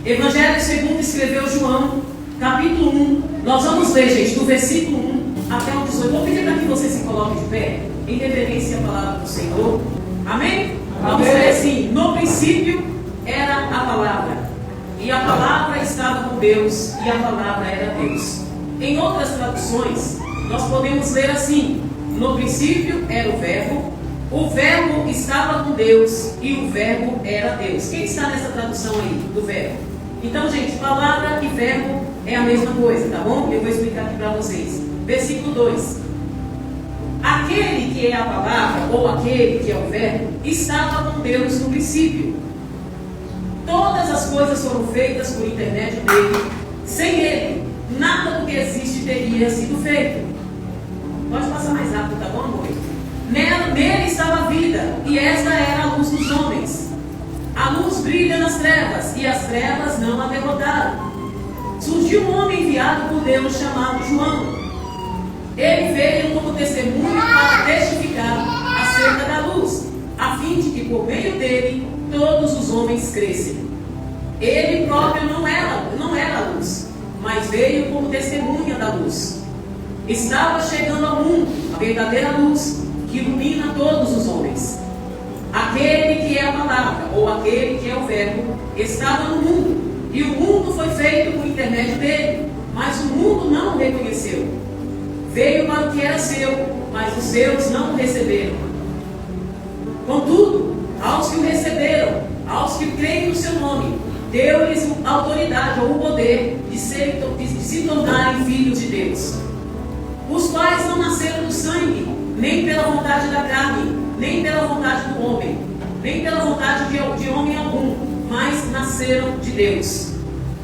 Evangelho segundo escreveu João, capítulo 1. Nós vamos ler, gente, do versículo 1 até o 18. Vou pedir para que você se coloque de pé, em reverência à palavra do Senhor. Amém? Vamos ler assim: no princípio era a palavra, e a palavra estava com Deus, e a palavra era Deus. Em outras traduções, nós podemos ler assim: no princípio era o verbo estava com Deus, e o verbo era Deus. Quem está nessa tradução aí, do verbo? Então, gente, palavra e verbo é a mesma coisa, tá bom? Eu vou explicar aqui para vocês. Versículo 2: aquele que é a palavra, ou aquele que é o verbo, estava com Deus no princípio. Todas as coisas foram feitas por intermédio dele. Sem ele, nada do que existe teria sido feito. Pode passar mais rápido, tá bom, amor? Nele estava a vida, e esta era a luz dos homens. A luz brilha nas trevas, e as trevas não a derrotaram. Surgiu um homem enviado por Deus chamado João. Ele veio como testemunho para testificar acerca da luz, a fim de que por meio dele todos os homens crescem. Ele próprio não era a luz, mas veio como testemunha da luz. Estava chegando ao mundo a verdadeira luz, que ilumina todos os homens. Aquele que é a palavra, ou aquele que é o verbo, estava no mundo, e o mundo foi feito por intermédio dele, mas o mundo não o reconheceu. Veio para o que era seu, mas os seus não o receberam. Contudo, aos que o receberam, aos que creem no seu nome, deu-lhes a autoridade ou o poder de se tornarem filhos de Deus, os quais não nasceram do sangue, nem pela vontade da carne, nem pela vontade do homem, nem pela vontade de homem algum, mas nasceram de Deus.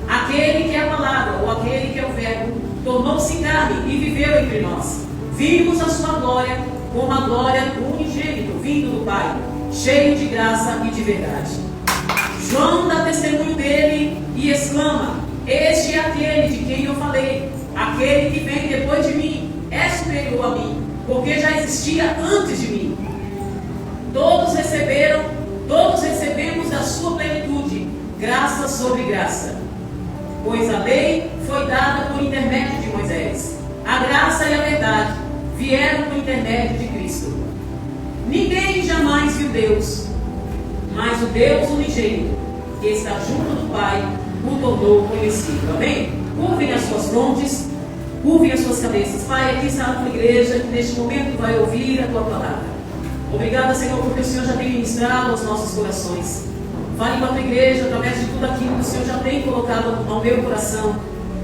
Aquele que é a palavra, ou aquele que é o verbo, tornou-se carne e viveu entre nós. Vimos a sua glória, como a glória do unigênito, vindo do Pai, cheio de graça e de verdade. João dá testemunho dele e exclama: este é aquele de quem eu falei, aquele que vem depois de mim é superior a mim, porque já existia antes de mim. Todos recebemos da sua plenitude, graça sobre graça. Pois a lei foi dada por intermédio de Moisés. A graça e a verdade vieram por intermédio de Cristo. Ninguém jamais viu Deus, mas o Deus unigênito, que está junto do Pai, o tornou conhecido. Amém? Curvem as suas frontes, curvem as suas cabeças. Pai, aqui está a tua igreja, que neste momento vai ouvir a tua palavra. Obrigada, Senhor, porque o Senhor já tem ministrado aos nossos corações. Fale com a tua igreja através de tudo aquilo que o Senhor já tem colocado ao meu coração,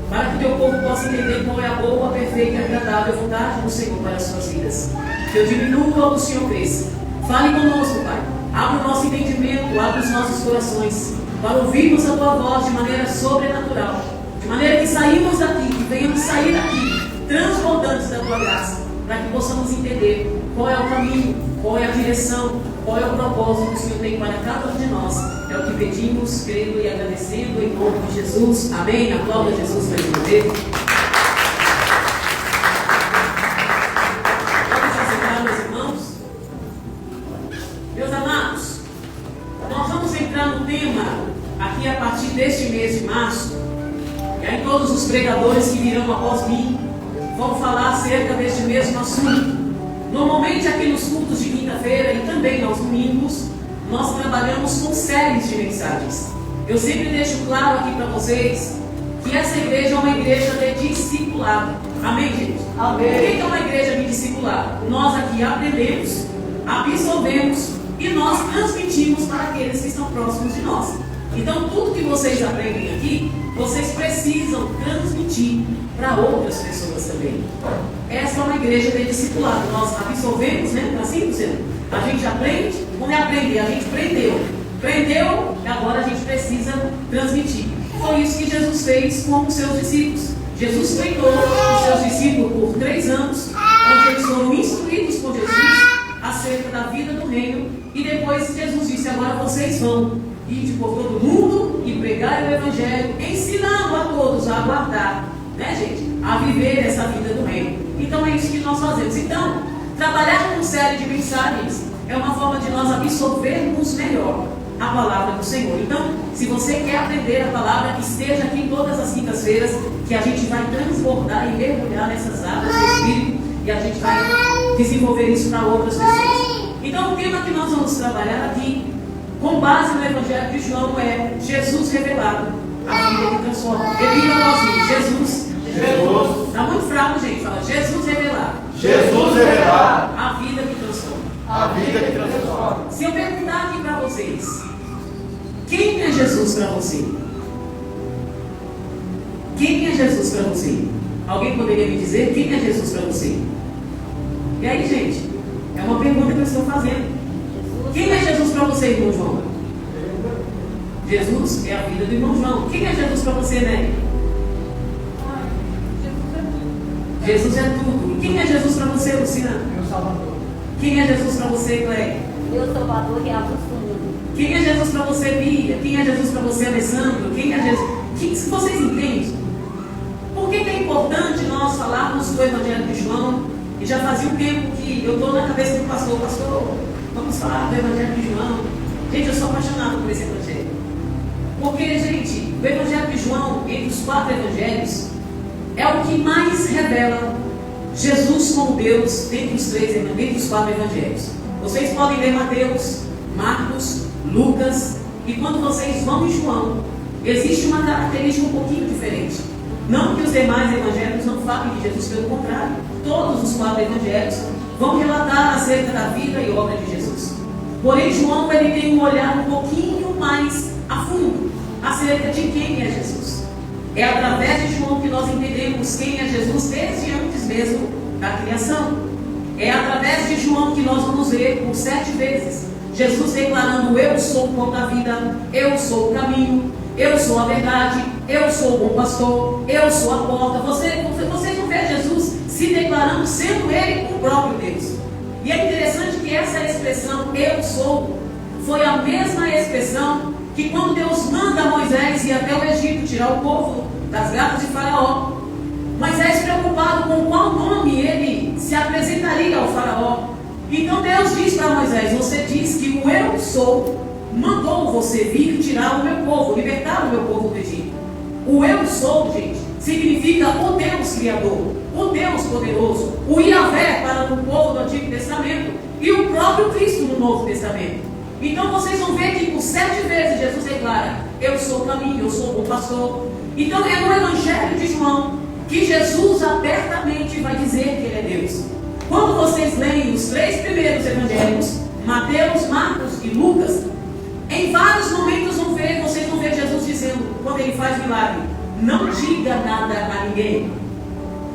para que o teu povo possa entender qual é a boa, perfeita e agradável vontade do Senhor para as suas vidas. Que eu diminua ou o Senhor cresça. Fale conosco, Pai. Abra o nosso entendimento, abra os nossos corações, para ouvirmos a tua voz de maneira sobrenatural, de maneira que saímos daqui, que venhamos sair daqui transbordantes da tua graça, para que possamos entender qual é o caminho, qual é a direção, qual é o propósito que o Senhor tem para cada um de nós. É o que pedimos, crendo e agradecendo em nome de Jesus. Amém. Aplauda Jesus mais uma vez. Vamos aceitar, meus irmãos? Meus amados, nós vamos entrar no tema aqui a partir deste mês de março. E aí todos os pregadores que virão após mim vão falar acerca deste mesmo assunto. Normalmente aqui nos cultos de quinta-feira e também aos domingos, nós trabalhamos com séries de mensagens. Eu sempre deixo claro aqui para vocês que essa igreja é uma igreja de discipulado. Amém, gente? Amém. O que é uma igreja de discipulado? Nós aqui aprendemos, absorvemos e nós transmitimos para aqueles que estão próximos de nós. Então tudo que vocês aprendem aqui, vocês precisam transmitir para outras pessoas também. Essa é uma igreja de discipulado. Nós absorvemos, né? Assim, Luciano? A gente aprende, quando é aprender, a gente prendeu, e agora a gente precisa transmitir. Foi isso que Jesus fez com os seus discípulos. Jesus treinou os seus discípulos por 3 anos, onde eles foram instruídos por Jesus acerca da vida do reino, e depois Jesus disse: agora vocês vão ir por todo mundo e pregar o evangelho, ensinando a todos a guardar, né, gente, a viver essa vida do reino. Então é isso que nós fazemos. Então, trabalhar com série de mensagens é uma forma de nós absorvermos melhor a palavra do Senhor. Então, se você quer aprender a palavra, esteja aqui todas as quintas-feiras, que a gente vai transbordar e mergulhar nessas águas do Espírito, e a gente vai desenvolver isso para outras pessoas. Então, o tema que nós vamos trabalhar aqui, com base no Evangelho de João, é Jesus revelado, a vida que transforma. Repita após mim: Jesus. Está muito fraco, gente. Fala: Jesus revelado. Jesus revelado. A vida que transforma. A vida que transforma. Se eu perguntar aqui para vocês, quem é Jesus para você? Quem é Jesus para você? Alguém poderia me dizer quem é Jesus para você? E aí, gente? É uma pergunta que eu estou fazendo. Quem é Jesus para você, irmão João? Jesus é a vida do irmão João. Quem é Jesus para você, né? Jesus é tudo. E quem é Jesus para você, Luciana? Meu Salvador. Quem é Jesus para você, Cleia? Meu Salvador que abre o fundo. Quem é Jesus para você, Bia? Quem é Jesus para você, Alessandro? Quem é Jesus? Se vocês entendem, por que é importante nós falarmos do Evangelho de João? E já fazia um tempo que eu estou na cabeça do pastor: vamos falar do Evangelho de João. Gente, eu sou apaixonado por esse Evangelho. Porque, gente, o Evangelho de João, entre os 4 evangelhos, é o que mais revela Jesus como Deus dentre os 4 evangelhos. Vocês podem ler Mateus, Marcos, Lucas, e quando vocês vão em João, existe uma característica um pouquinho diferente. Não que os demais evangelhos não falem de Jesus, pelo contrário, todos os 4 evangelhos vão relatar acerca da vida e obra de Jesus. Porém, João ele tem um olhar um pouquinho mais a fundo acerca de quem é Jesus. É através de João que nós entendemos quem é Jesus desde antes mesmo da criação. É através de João que nós vamos ver por 7 vezes Jesus declarando: eu sou o pão da vida, eu sou o caminho, eu sou a verdade, eu sou o bom pastor, eu sou a porta. Vocês não vê Jesus se declarando sendo Ele o próprio Deus. E é interessante que essa expressão eu sou foi a mesma expressão que quando Deus manda Moisés ir até o Egito tirar o povo das garras de Faraó, Moisés preocupado com qual nome ele se apresentaria ao Faraó. Então Deus diz para Moisés: você diz que o eu sou mandou você vir tirar o meu povo, libertar o meu povo do Egito. O eu sou, gente, significa o Deus Criador, o Deus poderoso, o Yahvé para o povo do Antigo Testamento e o próprio Cristo no Novo Testamento. Então vocês vão ver que por 7 vezes Jesus declara: eu sou o caminho, eu sou o bom pastor. Então é no Evangelho de João que Jesus abertamente vai dizer que Ele é Deus. Quando vocês leem os 3 primeiros evangelhos, Mateus, Marcos e Lucas, em vários momentos vocês vão ver Jesus dizendo, quando Ele faz milagre: não diga nada a ninguém.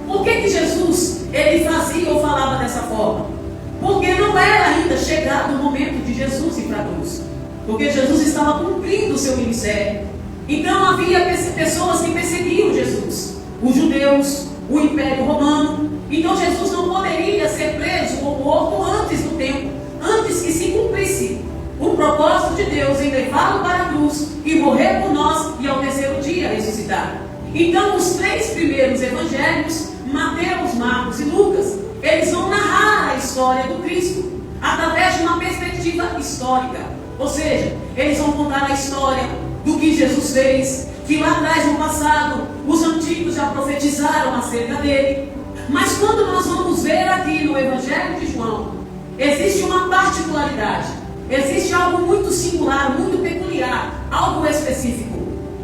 Por que Jesus ele fazia ou falava dessa forma? Porque não era ainda chegado o momento de Jesus ir para a cruz. Porque Jesus estava cumprindo o seu ministério. Então havia pessoas que perseguiam Jesus, os judeus, o Império Romano. Então Jesus não poderia ser preso ou morto antes do tempo, antes que se cumprisse o propósito de Deus em levá-lo para a cruz e morrer por nós e ao 3º dia ressuscitar. Então os 3 primeiros evangelhos, Mateus, Marcos e Lucas, eles vão narrar a história do Cristo através de uma perspectiva histórica. Ou seja, eles vão contar a história do que Jesus fez, que lá atrás no passado os antigos já profetizaram acerca dele. Mas quando nós vamos ver aqui no Evangelho de João, existe uma particularidade, existe algo muito singular, muito peculiar, algo específico.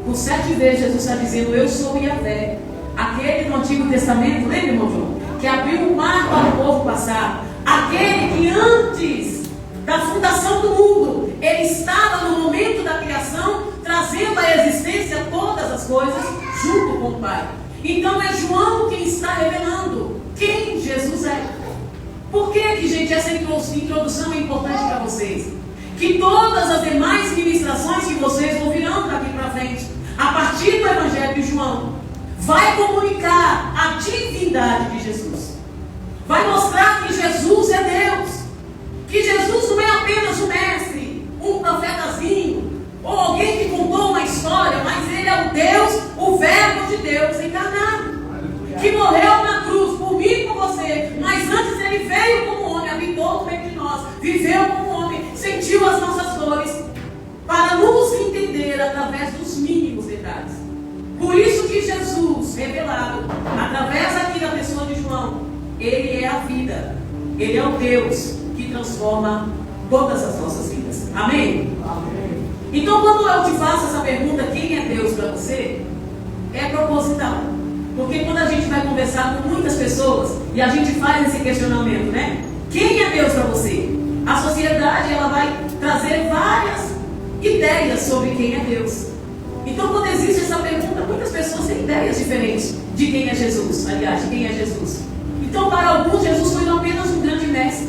Por 7 vezes Jesus está dizendo: eu sou o Yahvé, aquele do Antigo Testamento, lembra, irmão João? Que abriu o mar para o povo passar, aquele que antes da fundação do mundo, ele estava no momento da criação, trazendo à existência todas as coisas junto com o Pai. Então é João quem está revelando quem Jesus é. Por que, gente, essa introdução é importante para vocês? Que todas as demais ministrações que vocês ouvirão daqui para frente, a partir do Evangelho de João, vai comunicar a divindade de Jesus. Vai mostrar que Jesus é Deus. Que Jesus não é apenas um mestre, um profetazinho, ou alguém que contou uma história, mas Ele é o Deus, o Verbo de Deus encarnado, que morreu na cruz por mim e por você, mas antes Ele veio como homem, habitou no meio de nós, viveu como homem, sentiu as nossas dores, para nos entender através dos mínimos detalhes. Por isso que Jesus, revelado através aqui da pessoa de João, ele é a vida, ele é o Deus que transforma todas as nossas vidas. Amém? Amém. Então, quando eu te faço essa pergunta, quem é Deus para você? É proposital. Porque quando a gente vai conversar com muitas pessoas e a gente faz esse questionamento, né? Quem é Deus para você? A sociedade, ela vai trazer várias ideias sobre quem é Deus. Então, quando existe essa pergunta, muitas pessoas têm ideias diferentes de quem é Jesus. Aliás, de quem é Jesus. Então, para alguns, Jesus foi apenas um grande mestre.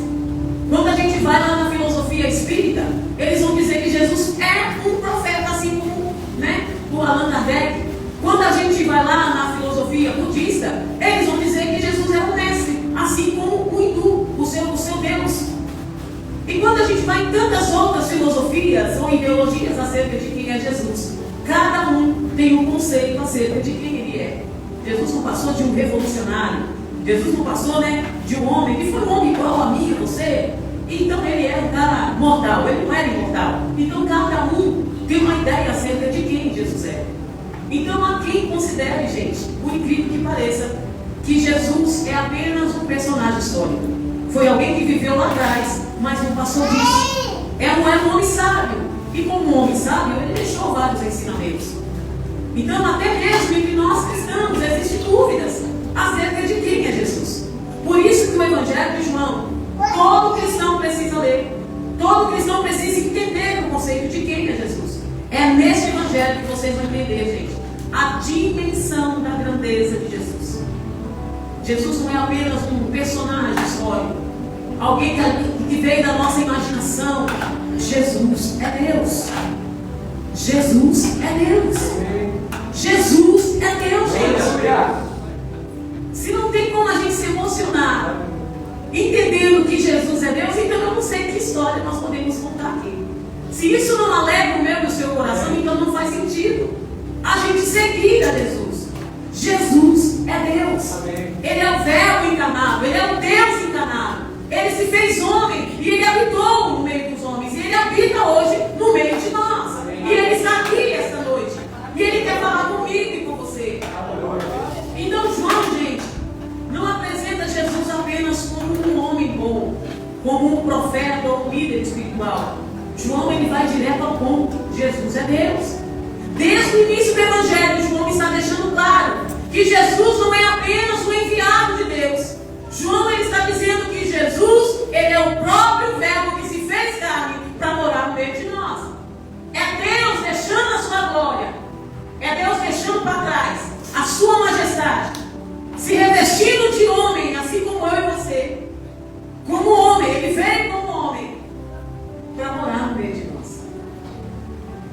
Quando a gente vai lá na filosofia espírita, eles vão dizer que Jesus é um profeta, assim como, né, o Allan Kardec. Quando a gente vai lá na filosofia budista, eles vão dizer que Jesus é um mestre, assim como o hindu, o seu Deus. E quando a gente vai em tantas outras filosofias ou ideologias acerca de quem é Jesus, cada um tem um conceito acerca de quem ele é. Jesus não passou de um revolucionário. Jesus não passou, né, de um homem que foi um homem igual a mim e você. Então ele era um cara mortal, ele não era imortal. Então cada um tem uma ideia acerca de quem Jesus é. Então há quem considere, gente, por incrível que pareça, que Jesus é apenas um personagem histórico. Foi alguém que viveu lá atrás, mas não passou disso. Não é um homem sábio. E como um homem sábio, ele deixou vários ensinamentos. Então até mesmo entre nós cristãos existem dúvidas acerca de quem é Jesus. Por isso que o Evangelho de João, todo cristão precisa ler. Todo cristão precisa entender o conceito de quem é Jesus. É neste Evangelho que vocês vão entender, gente, a dimensão da grandeza de Jesus. Jesus não é apenas um personagem histórico, alguém que veio da nossa imaginação. Jesus é Deus. Jesus é Deus. Jesus é Deus, gente. Se não tem como a gente se emocionar entendendo que Jesus é Deus, então eu não sei que história nós podemos contar aqui. Se isso não alegra o meu e o seu coração, então não faz sentido a gente seguir a Jesus. Jesus é Deus. Ele é o Verbo encarnado, ele é o Deus encarnado. Ele se fez homem e ele habitou no meio dos homens. E ele habita hoje no meio de nós. E ele está aqui esta noite. E ele quer falar comigo e com você. Então João, gente, não apresenta Jesus apenas como um homem bom, como um profeta ou um líder espiritual. João, ele vai direto ao ponto. Jesus é Deus. Desde o início do Evangelho, João está deixando claro que Jesus não é apenas o enviado de Deus. João, ele está dizendo que Jesus, ele é o próprio Verbo que se fez carne para morar no meio de nós. É Deus deixando a sua glória. É Deus deixando para trás a sua majestade, se revestindo de homem, assim como eu e você. Como homem, ele veio como homem para morar no meio de nós.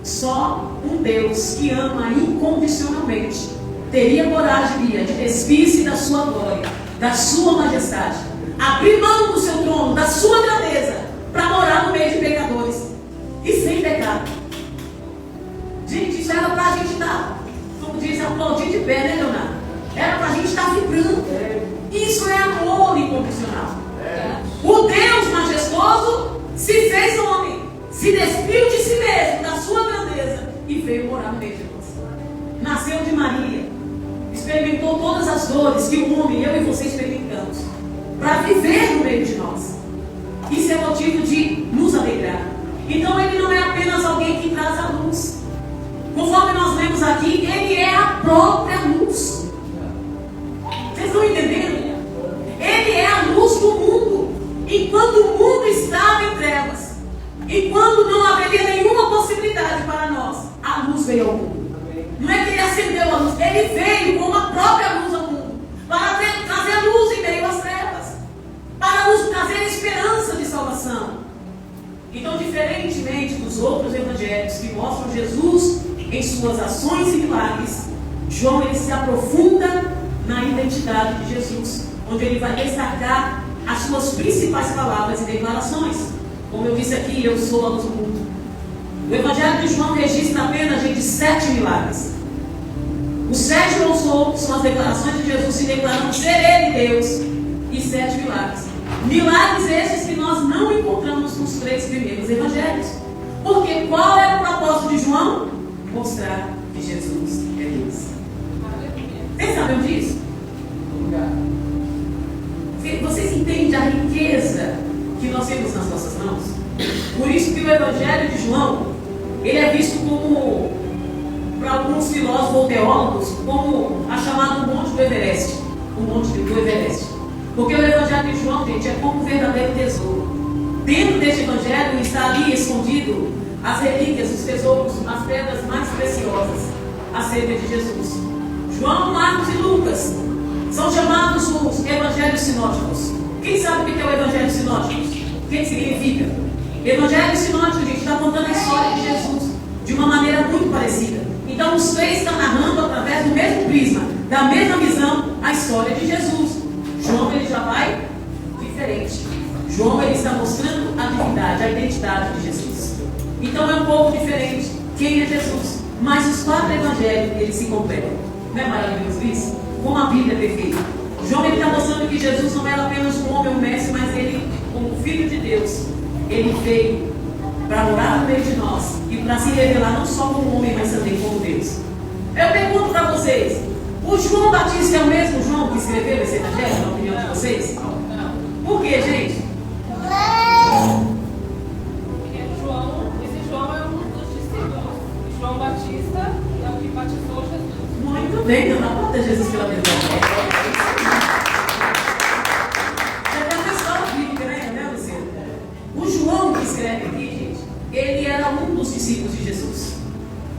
Só um Deus que ama incondicionalmente teria coragem de despir-se da sua glória, da sua majestade, abrir mão do seu trono, da sua grandeza, para morar no meio de pecadores e sem pecado. Gente, isso era para a gente estar, como diz, aplaudir de pé, né, Leonardo? Era para a gente estar vibrando. Isso é amor incondicional. O Deus majestoso se fez homem, se despiu de si mesmo, da sua grandeza, e veio morar no meio de nós. Nasceu de Maria, experimentou todas as dores que o homem, eu e você experimentamos, para viver no meio de nós. Isso é motivo de nos alegrar. Então ele não é apenas alguém que traz a luz. Conforme nós lemos aqui, ele é a própria luz. Vocês estão entendendo? Ele é a luz do mundo. Enquanto o mundo estava em trevas, enquanto não haveria nenhuma possibilidade para nós, a luz veio ao mundo. Não é que ele acendeu a luz, ele veio com a própria luz ao mundo, para trazer luz em meio às trevas, para nos trazer esperança de salvação. Então, diferentemente dos outros evangelhos que mostram Jesus em suas ações e milagres, João, ele se aprofunda na identidade de Jesus, onde ele vai destacar as suas principais palavras e declarações. Como eu disse aqui, eu sou a luz do mundo. O Evangelho de João registra apenas, gente, 7 milagres. Os 7 não são as declarações de Jesus se declarando ser ele Deus, e 7 milagres. Milagres esses que nós não encontramos nos 3 primeiros evangelhos. Porque qual é o propósito de João? Mostrar que Jesus é Deus. Vocês sabem disso? Vocês entendem a riqueza que nós temos nas nossas mãos? Por isso que o Evangelho de João, ele é visto como, para alguns filósofos ou teólogos, como a chamada Monte do Everest. O Monte do Everest. Porque o Evangelho de João, gente, é como um verdadeiro tesouro. Dentro deste Evangelho está ali escondido as relíquias, os tesouros, as pedras mais preciosas acerca de Jesus. João, Marcos e Lucas são chamados os Evangelhos Sinóticos. Quem sabe o que é o Evangelho Sinótico? O que significa? Evangelho Sinótico, gente, está contando a história de Jesus de uma maneira muito parecida. Então, os três estão narrando através do mesmo prisma, da mesma visão, a história de Jesus. João, ele já vai diferente. João, ele está mostrando a divindade, a identidade de Jesus. Então, é um pouco diferente quem é Jesus. Mas os 4 evangelhos, eles se completam. Não é maravilhoso isso? Como a Bíblia é perfeita. João, ele está mostrando que Jesus não era apenas um homem, um mestre, mas ele, como Filho de Deus, ele veio para morar no meio de nós e para se revelar não só como homem, mas também como Deus. Eu pergunto para vocês, o João Batista é o mesmo João que escreveu esse evangelho, na opinião de vocês? Por quê, gente? Porque esse João é um dos discípulos. João Batista é o que batizou Jesus. Muito bem, não dá para Jesus pela verdade. Já uma história bíblica, né, Luciano? O João que escreve aqui, gente, ele era um dos discípulos de Jesus.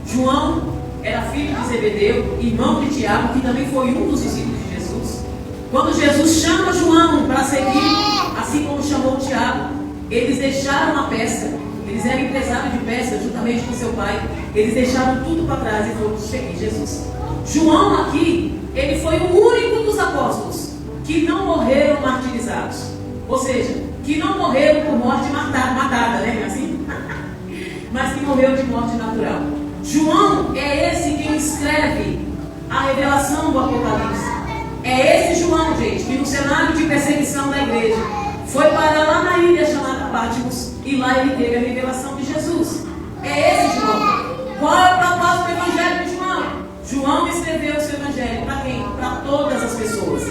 João era filho de Zebedeu, irmão de Tiago, que também foi um dos discípulos de Jesus. Quando Jesus chama João para seguir, assim como chamou Tiago, eles deixaram a pesca. Eles eram empresários de pesca juntamente com seu pai. Eles deixaram tudo para trás e foram seguir Jesus. João aqui, ele foi o único dos apóstolos que não morreram martirizados. Ou seja, que não morreram por morte matada, né? Assim? Mas que morreu de morte natural. João é esse quem escreve a revelação do Apocalipse. É esse João, gente, que no cenário de perseguição da igreja foi para lá na ilha chamada Patmos e lá ele teve a revelação de Jesus. É esse João. Qual é o propósito do Evangelho de João? João escreveu o seu Evangelho para quem? Para todas as pessoas.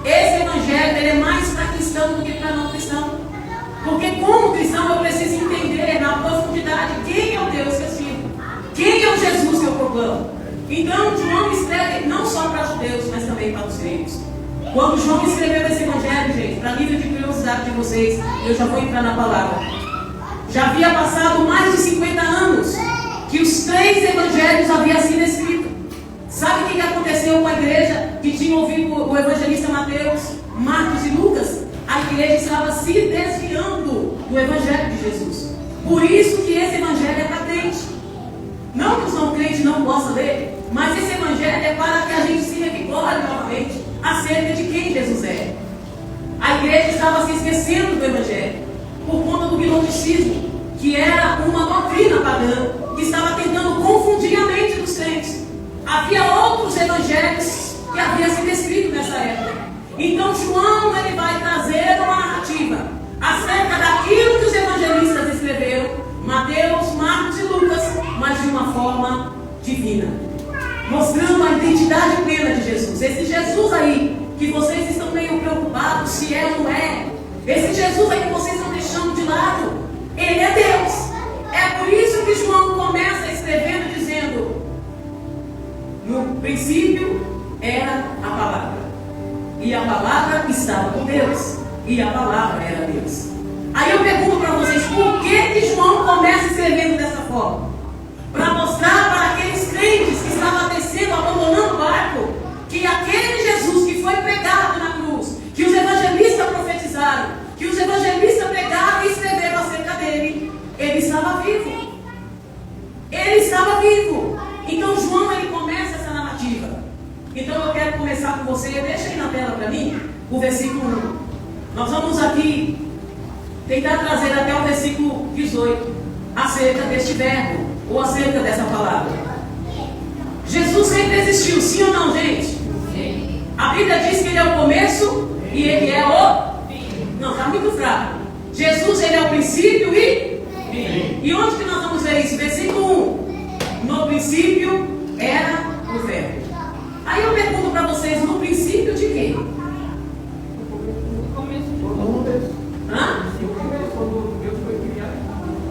Esse Evangelho ele é mais para cristão do que para não cristão. Porque como cristão eu preciso entender na profundidade quem é o Deus que eu sirvo. Quem é o Jesus que eu proclamo? Então João escreve não só para judeus, mas também para os gregos. Quando João escreveu esse Evangelho, gente, para nível de curiosidade de vocês, eu já vou entrar na palavra. Já havia passado mais de 50 anos que os 3 evangelhos haviam sido escritos. Sabe o que aconteceu com a igreja que tinha ouvido o evangelista Mateus, Marcos e Lucas? A igreja estava se desviando do Evangelho de Jesus. Por isso que esse Evangelho é para crente. Não que os não crentes não possam ler, mas esse Evangelho é para que a gente se revigore novamente acerca de quem Jesus é. A igreja estava se esquecendo do Evangelho por conta do gnosticismo, que era uma doutrina pagã que estava tentando confundir a mente dos crentes. Havia outros evangelhos que haviam sido escritos nessa época. Então João ele vai trazer uma narrativa acerca daquilo que os evangelistas escreveram, Mateus, Marcos e Lucas, mas de uma forma divina, mostrando a identidade plena de Jesus. Esse Jesus aí que vocês estão meio preocupados se é ou não é, esse Jesus aí que vocês estão deixando de lado, ele é Deus. É por isso que João começa escrevendo dizendo: no princípio era a palavra, e a palavra estava com Deus, e a palavra era Deus. Aí eu pergunto para vocês, por que João começa escrevendo dessa forma? Para mostrar para aqueles crentes que estavam descendo, abandonando o barco, que aquele Jesus que foi pregado na cruz, que os evangelistas profetizaram, que os evangelistas pregaram e escreveram acerca dele, ele estava vivo. Ele estava vivo. Então João ele começa essa narrativa. Então eu quero começar com você. Deixa aí na tela para mim o versículo 1. Nós vamos aqui tentar trazer até o versículo 18 acerca deste verbo ou acerca dessa palavra. Jesus sempre existiu, sim ou não, gente? Sim. A Bíblia diz que ele é o começo e ele é o fim. Não, está muito fraco. Jesus ele é o princípio e fim. E onde que nós vamos ler isso, versículo 1. No princípio era o verbo. Aí eu pergunto para vocês, no princípio de quê? No começo de Hã? Quando Deus foi criado.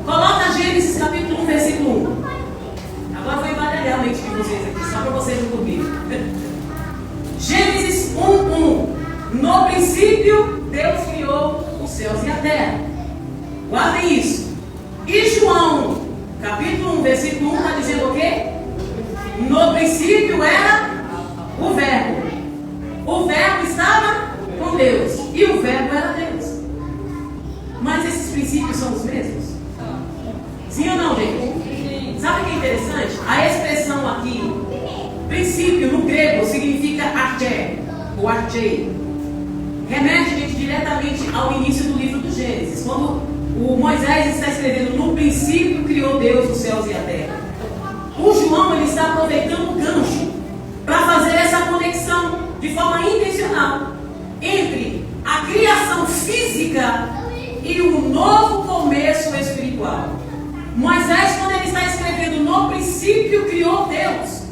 Coloca Gênesis capítulo 1, versículo 1. Agora vou embaralhar a mente de vocês aqui, só para vocês não dormirem. Gênesis 1:1. No princípio, Deus criou os céus e a terra. Guardem isso. E João, capítulo 1, versículo 1, está dizendo o quê? No princípio era o verbo. O verbo estava com Deus. E o verbo era Deus. Mas esses princípios são os mesmos? Sim ou não, gente? Sim. Sabe o que é interessante? A expressão aqui, princípio, no grego, significa arché, ou archei. Remete, gente, diretamente ao início do livro do Gênesis. Quando o Moisés está escrevendo, no princípio criou Deus os céus e a terra. O João, ele está aproveitando o gancho para fazer essa conexão de forma intencional entre a criação física e o novo começo espiritual. Moisés, quando ele está escrevendo no princípio criou Deus,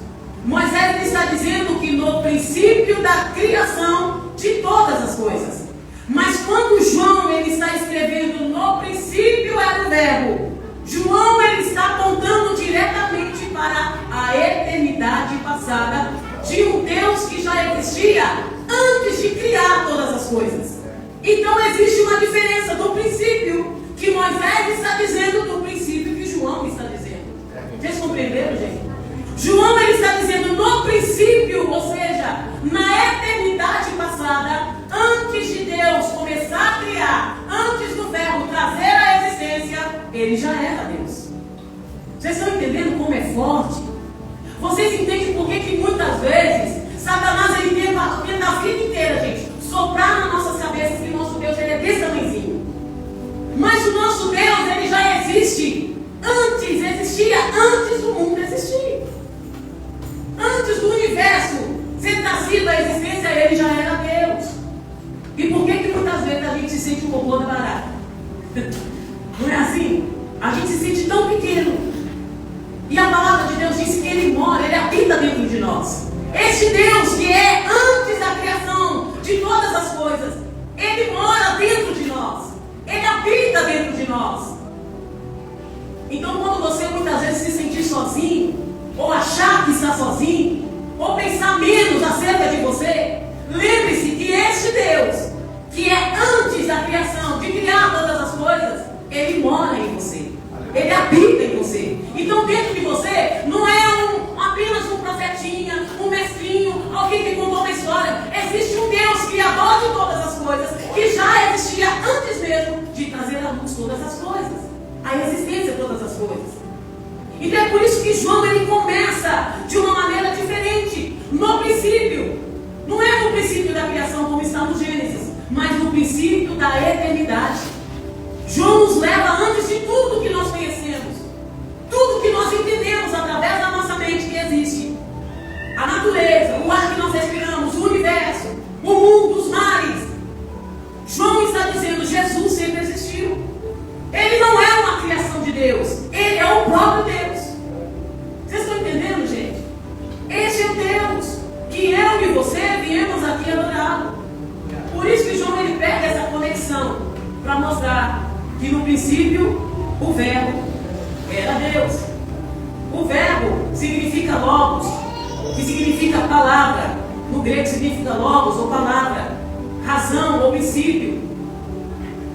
Moisés ele está dizendo que no princípio da criação de todas as coisas. Mas quando João ele está escrevendo no princípio era o verbo, João ele está apontando diretamente para a eternidade passada de um Deus que já existia antes de criar todas as coisas. Então existe uma diferença do princípio que Moisés está dizendo do princípio que João está dizendo. Vocês compreenderam, gente? João ele está dizendo no princípio, ou seja, na eternidade passada, antes de Deus começar a criar, antes do verbo trazer a existência, ele já era Deus. Vocês estão entendendo como é forte? Vocês entendem por que muitas vezes Satanás ele tenta a vida inteira, gente, soprar na nossa cabeça que o nosso Deus ele é desse tamanhozinho. Mas o nosso Deus ele já existe existia antes do mundo existir. Antes do universo ser trazido à existência, ele já era Deus. E por que muitas vezes a gente se sente um cocô da barata? Não é assim? A gente se sente tão pequeno. E a palavra de Deus diz que ele mora, ele habita dentro de nós. Este Deus que é antes da criação de todas as coisas, ele mora dentro de nós. Ele habita dentro de nós. Então quando você muitas vezes se sentir sozinho, ou achar que está sozinho, ou pensar menos acerca de você, lembre-se que este Deus, que é antes da criação, de criar todas as coisas, ele mora em você. Ele habita em você. Então dentro de você não é apenas um profetinha, um mestrinho, alguém que contou uma história. Existe um Deus criador de todas as coisas, que já existia antes mesmo de trazer à luz todas as coisas, a existência de todas as coisas. Então é por isso que João ele começa de uma maneira diferente. No princípio, não é no princípio da criação como está no Gênesis, mas no princípio da eternidade. João nos leva antes de tudo que nós conhecemos, tudo que nós entendemos através da nossa mente que existe. A natureza, o ar que nós respiramos, o universo, o mundo, os mares. João está dizendo, Jesus sempre existiu. Ele não é uma criação de Deus, ele é o próprio Deus. Vocês estão entendendo, gente? Esse é o Deus que eu e você viemos aqui adorá-lo. Por isso que João ele pega essa conexão para mostrar que no princípio o verbo era Deus. O verbo significa logos, que significa palavra. No grego significa logos ou palavra, razão ou princípio.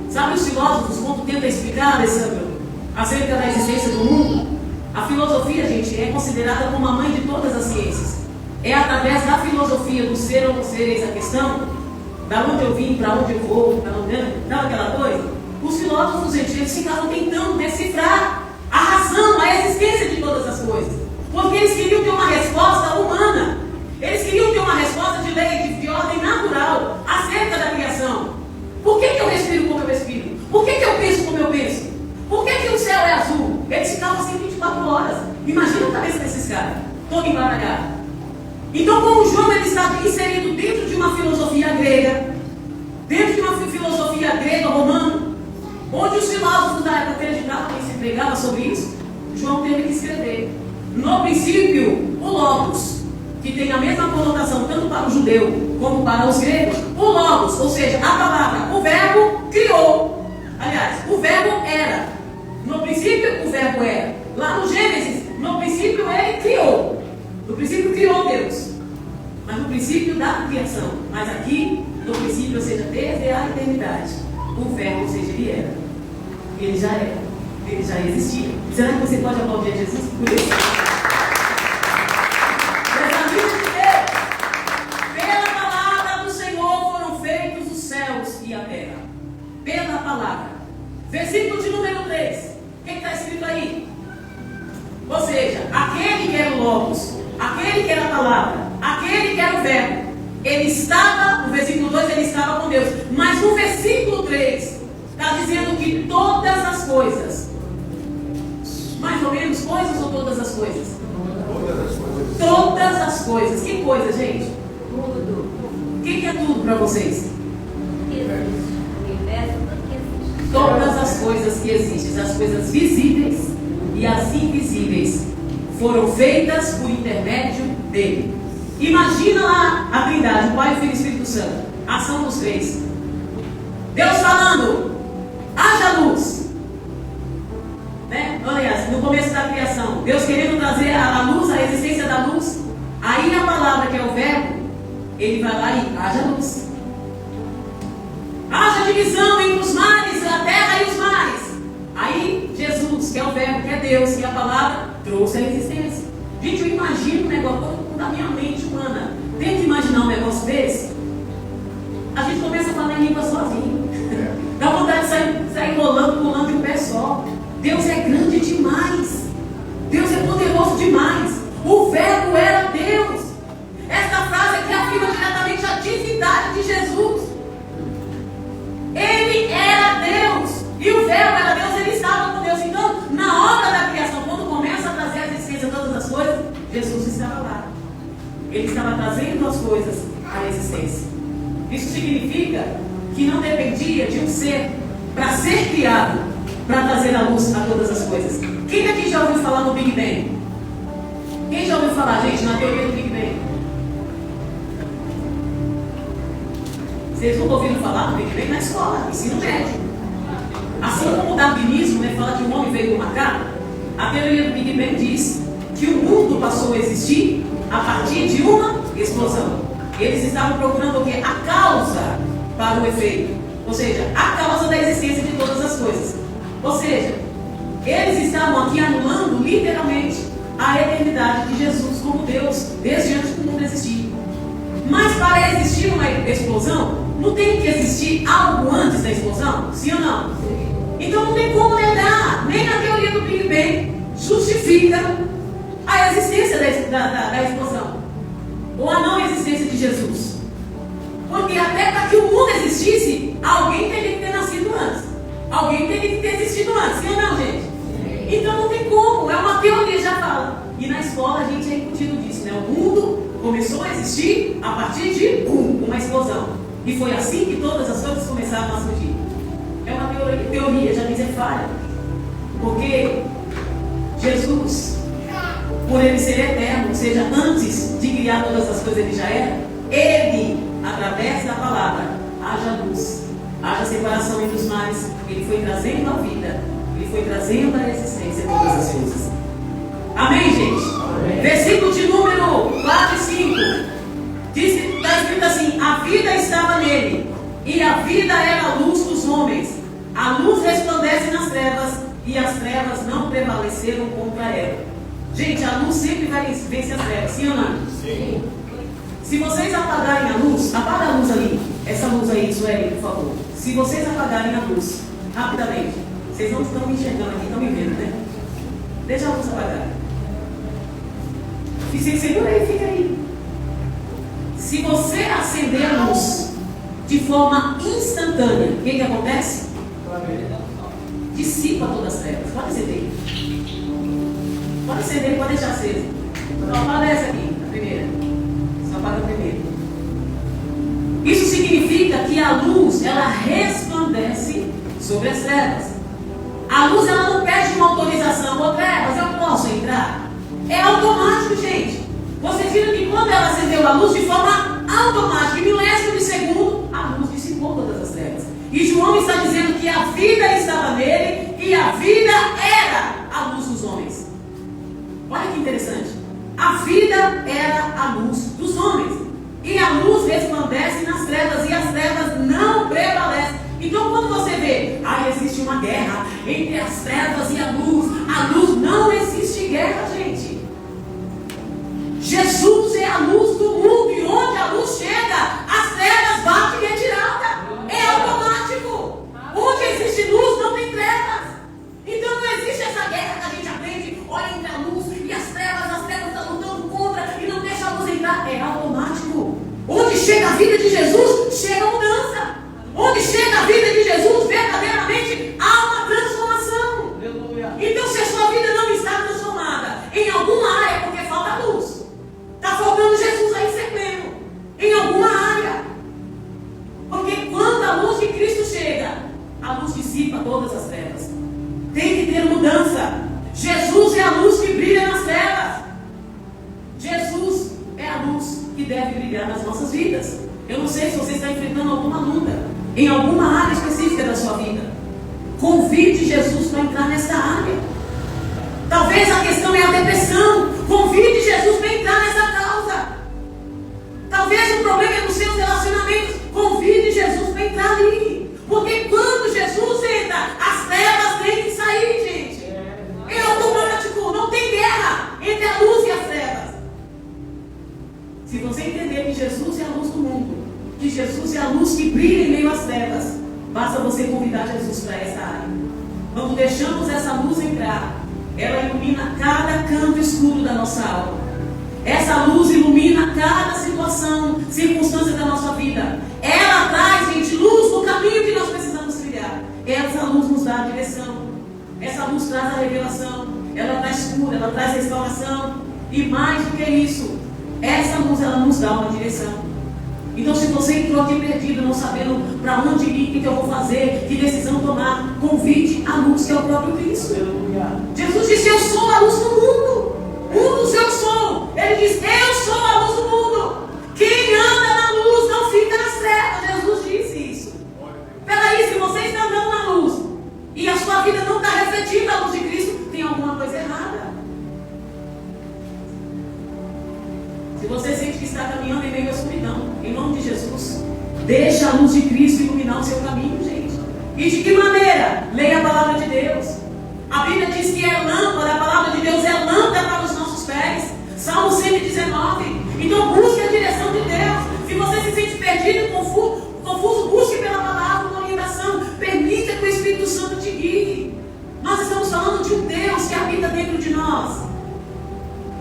Sabe os filósofos quando tentam explicar, Alessandro, acerca da existência do mundo? A filosofia, gente, é considerada como a mãe de todas as ciências. É através da filosofia do ser ou não ser, eis a questão, da onde eu vim, para onde eu vou, para onde não, aquela coisa. Os filósofos, gente, eles ficavam tentando decifrar a razão, a existência de todas as coisas. Porque eles queriam ter uma resposta humana. Eles queriam ter uma resposta de lei, de ordem natural, acerca da criação. Por que eu respiro como eu respiro? Por que eu penso como eu penso? Por que o céu é azul? Eles ficavam assim 24 horas. Imagina a cabeça desses caras, todo embaralhado. Então, como João ele está inserido dentro de uma filosofia grega, dentro de uma filosofia grega romana, onde os filósofos da época acreditavam que se pregava sobre isso, João teve que escrever. No princípio, o Logos, que tem a mesma conotação tanto para o judeu como para os gregos. O Logos, ou seja, a palavra, o verbo criou. Aliás, o verbo era. No princípio, o verbo era. Lá no Gênesis, no princípio ele criou. No princípio criou Deus. Mas no princípio da criação. Mas aqui, no princípio, ou seja, desde a eternidade, o verbo, ou seja, ele era. Ele já era. Ele já existia. Será que você pode aplaudir a Jesus por isso? Meus amigos de Deus, pela palavra do Senhor foram feitos os céus e a terra. Pela palavra. Versículo de número 3. O que está escrito aí? Ou seja, aquele que era o Logos, aquele que era a palavra, aquele que era o verbo, ele estava, no versículo 2, ele estava com Deus. Mas no versículo 3, está dizendo que todas as coisas, mais ou menos coisas ou todas as coisas? Todas as coisas. Todas as coisas. Que coisa, gente? Tudo. O que é tudo para vocês? Que existe. O universo, tudo que existe. Todas as coisas que existem, as coisas visíveis e as invisíveis, foram feitas por intermédio dele. Imagina lá a Trindade, o Pai, o Filho e o Espírito Santo. A ação dos três. Deus falando, haja luz. Né? Aliás, no começo da criação, Deus querendo trazer a luz, a existência da luz. Aí a palavra que é o verbo, ele vai lá e haja luz. Haja divisão entre os mares, a terra e os mares. Aí Jesus, que é o verbo, que é Deus, que é a palavra, trouxe a existência. Gente, eu imagino um negócio, da minha mente humana, tenta imaginar um negócio desse. A gente começa a falar em língua sozinho. Dá vontade de sair rolando, pulando de um pé só. Deus é grande demais. Deus é poderoso demais. O verbo era Deus. Esta frase aqui afirma diretamente a divindade de Jesus. Ele era Deus. E o verbo era Deus, ele estava com Deus. Então, na obra da criação, quando começa a trazer a existência de todas as coisas, Jesus estava lá. Ele estava trazendo as coisas à existência. Isso significa que não dependia de um ser para ser criado, para trazer a luz a todas as coisas. Quem aqui já ouviu falar no Big Bang? Quem já ouviu falar, gente, na teoria do Big Bang? Vocês nunca ouviram falar do Big Bang na escola, ensino médio. Assim como o darwinismo, né, fala que o homem veio do macaco, a teoria do Big Bang diz que o mundo passou a existir a partir de uma explosão. Eles estavam procurando o quê? A causa para o efeito. Ou seja, a causa da existência de todas as coisas. Ou seja, eles estavam aqui anulando literalmente a eternidade de Jesus como Deus, desde antes do mundo existir. Mas para existir uma explosão, não tem que existir algo antes da explosão? Sim ou não? Então não tem como negar, nem a teoria do Big Bang justifica a existência da explosão, ou a não existência de Jesus. Porque até para que o mundo existisse, alguém teria que ter nascido antes. Alguém teria que ter existido antes, sim ou não, gente? Então não tem como, é uma teoria, já fala. E na escola a gente é incutido disso, né? O mundo começou a existir a partir de uma explosão. E foi assim que todas as coisas começaram a surgir. É uma teoria, já dizer falha. Porque Jesus, por ele ser eterno, ou seja, antes de criar todas as coisas ele já era, ele, através da palavra, haja luz, haja separação entre os mares, ele foi trazendo a vida, ele foi trazendo a existência de todas as coisas. Amém, gente? Amém. Versículo de número 4 e 5. Está escrito assim: a vida estava nele, e a vida era a luz dos homens. A luz resplandece nas trevas, e as trevas não prevaleceram contra ela. Gente, a luz sempre vai vencer as trevas, sim ou não? Sim. Se vocês apagarem a luz, apaga a luz ali. Essa luz aí, Sueli, por favor. Se vocês apagarem a luz, rapidamente. Vocês não estão me enxergando aqui, estão me vendo, né? Deixa a luz apagar. Segura aí, fica aí. Se você acender a luz de forma instantânea, o que acontece? Dissipa todas as trevas. Pode acender. Pode acender, pode deixar acesa. Só apaga essa aqui, a primeira. Só apaga a primeira. Isso significa que a luz, ela resplandece sobre as trevas. A luz, ela não perde pede uma autorização, ô trevas, eu posso entrar? É automático, gente. Vocês viram que quando ela acendeu a luz, de forma automática, em milésimo de segundo, a luz dissipou todas as trevas. E João está dizendo que a vida estava nele e a vida era a luz dos homens. Olha que interessante. A vida era a luz dos homens. E a luz resplandece nas trevas e as trevas não prevalecem. Então quando você vê, existe uma guerra entre as trevas e a luz não existe guerra, gente. Jesus é a luz do mundo e onde a luz chega, as trevas batem em retirada. É automático. Onde existe luz não tem trevas. Então não existe essa guerra que a gente aprende, olha entre a luz e as trevas estão lutando contra e não deixa a luz entrar. É automático. Onde chega a vida de Jesus, chega a mudança. Onde chega a vida de Jesus, verdadeiramente há uma transformação. Então se a sua vida não está transformada em alguma área, porque falta luz, está faltando Jesus aí ser pleno em alguma área. Porque quando a luz de Cristo chega, a luz dissipa todas as trevas. Tem que ter mudança. Jesus é a luz que brilha nas trevas. Jesus é a luz que deve brilhar nas nossas vidas. Eu não sei se você está enfrentando alguma luta em alguma área específica da sua vida. Convide Jesus para entrar nessa área. Talvez a questão é a depressão. Convide Jesus para entrar nessa causa. Talvez o problema é nos seus relacionamentos. Convide Jesus para entrar ali. Porque quando Jesus entra, as trevas têm que sair, gente. É automático. Não tem guerra entre a luz e as trevas. Se você entender que Jesus é a luz do mundo, que Jesus é a luz que brilha em meio às trevas, basta você convidar Jesus para essa área. Quando deixamos essa luz entrar, ela ilumina cada canto escuro da nossa alma. Essa luz ilumina cada situação, circunstância da nossa vida. Ela traz, gente, luz no caminho que nós precisamos trilhar. Essa luz nos dá a direção. Essa luz traz a revelação. Ela traz cura, ela traz restauração. E mais do que isso, essa luz, ela nos dá uma direção. Então se você entrou aqui perdido, não sabendo para onde ir, o que eu vou fazer, que decisão tomar, convide a luz que é o próprio Cristo. Jesus disse, eu sou a luz do mundo. Eu sou. Ele diz, eu sou a luz do mundo. Quem anda na luz não fica nas trevas. Jesus disse isso. Peraí, se você está andando na luz e a sua vida não está refletindo a luz de Cristo, tem alguma coisa errada. Se você sente que está caminhando em meio à escuridão, em nome de Jesus, deixa a luz de Cristo iluminar o seu caminho, gente. E de que maneira? Leia a palavra de Deus. A Bíblia diz que é lâmpada, a palavra de Deus é lâmpada para os nossos pés. Salmo 119. Então busque a direção de Deus. Se você se sente perdido, confuso, busque pela palavra uma orientação. Permita que o Espírito Santo te guie. Nós estamos falando de um Deus que habita dentro de nós.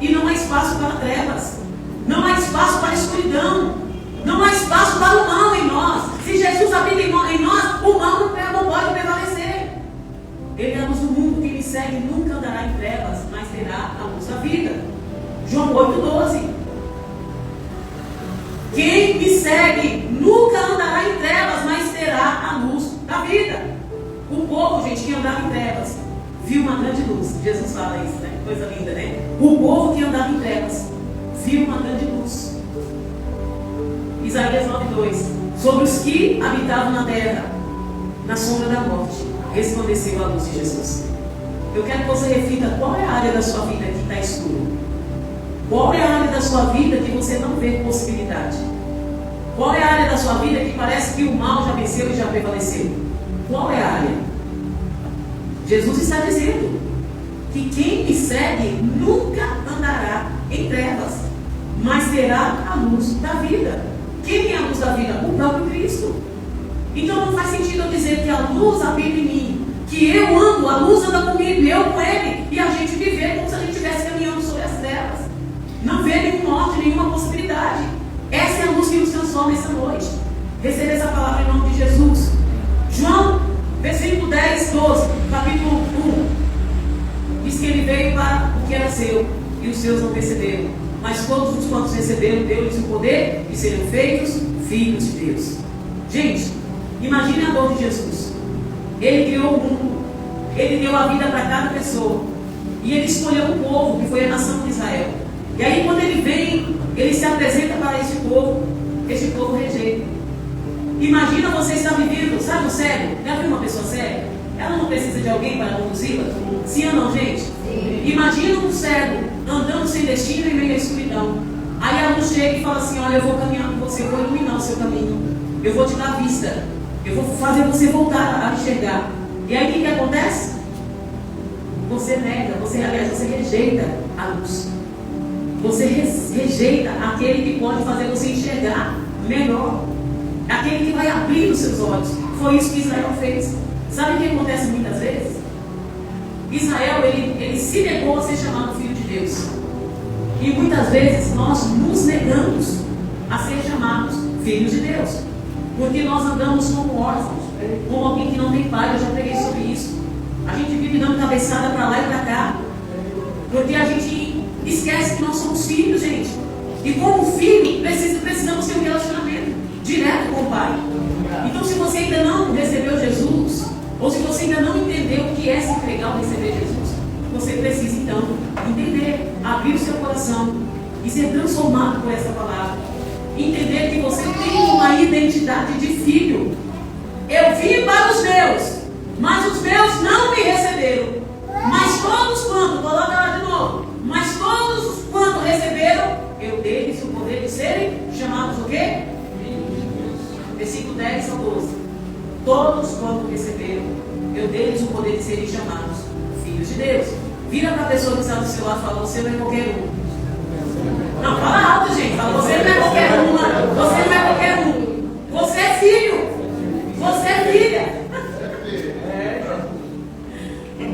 E não há espaço para trevas. Não há espaço para escuridão. Não há espaço para o mal em nós. Se Jesus habita em nós, o mal não pode prevalecer. Ele é a luz do mundo. Quem me segue nunca andará em trevas, mas terá a luz da vida. João 8,12. Quem me segue nunca andará em trevas, mas terá a luz da vida. O povo, gente, que andava em trevas, viu uma grande luz. Jesus fala isso, né? Coisa linda, né? O povo que andava em trevas viu uma grande luz. Isaías 9,2. Sobre os que habitavam na terra, na sombra da morte, resplandeceu a luz de Jesus. Eu quero que você reflita qual é a área da sua vida que está escura. Qual é a área da sua vida que você não vê possibilidade? Qual é a área da sua vida que parece que o mal já venceu e já prevaleceu? Qual é a área? Jesus está dizendo que quem me segue nunca andará em trevas, mas terá a luz da vida. Quem é a luz da vida? O próprio Cristo. Então não faz sentido eu dizer que a luz habita em mim, que eu ando, a luz anda comigo, eu com ele, e a gente viver como se a gente estivesse caminhando sobre as trevas. Não vê nenhum norte, nenhuma possibilidade. Essa é a luz que nos transforma essa noite. Receba essa palavra em nome de Jesus. João, versículo 10, 12, capítulo 1. Diz que ele veio para o que era seu, e os seus não receberam. Mas todos os quantos receberam, deu-lhes o poder de serem feitos filhos de Deus. Gente, imagine a dor de Jesus. Ele criou o mundo, Ele deu a vida para cada pessoa. E ele escolheu um povo, que foi a nação de Israel. E aí quando ele vem, ele se apresenta para esse povo rejeita. Imagina você estar vivendo, sabe o cego? Já viu uma pessoa cega? Ela não precisa de alguém para conduzi-la? Sim ou não, gente? Sim. Imagina um cego andando sem destino em meio à escuridão. Aí a luz chega e fala assim: olha, eu vou caminhar com você, eu vou iluminar o seu caminho, eu vou te dar vista, eu vou fazer você voltar a enxergar. E aí o que acontece? Você nega, você rejeita a luz. Você rejeita aquele que pode fazer você enxergar melhor, aquele que vai abrir os seus olhos. Foi isso que Israel fez. Sabe o que acontece muitas vezes? Israel, ele se negou a ser chamado filho de Deus. E muitas vezes nós nos negamos a ser chamados filhos de Deus, porque nós andamos como órfãos, como alguém que não tem pai. Eu já preguei sobre isso. A gente vive dando cabeçada para lá e para cá, porque a gente esquece que nós somos filhos, gente. E como filho, precisamos ter um relacionamento direto com o Pai. Então, se você ainda não recebeu Jesus, ou se você ainda não entendeu o que é se entregar ou receber Jesus, você precisa então entender, abrir o seu coração e ser transformado por essa palavra. Entender que você tem uma identidade de filho. Eu vim para os meus, mas os meus não me receberam. Mas todos quanto, coloca lá de novo, mas todos quanto receberam, eu dei-lhes o poder de serem chamados o quê? Versículo 10 ao 12. Todos quanto receberam, eu dei-lhes o poder de serem chamados filhos de Deus. Vira para a pessoa que está do seu lado e fala: você não é qualquer um. Não, fala alto, gente. Fala: você não é qualquer uma. Você não é qualquer um. Você é filho. Você é filha.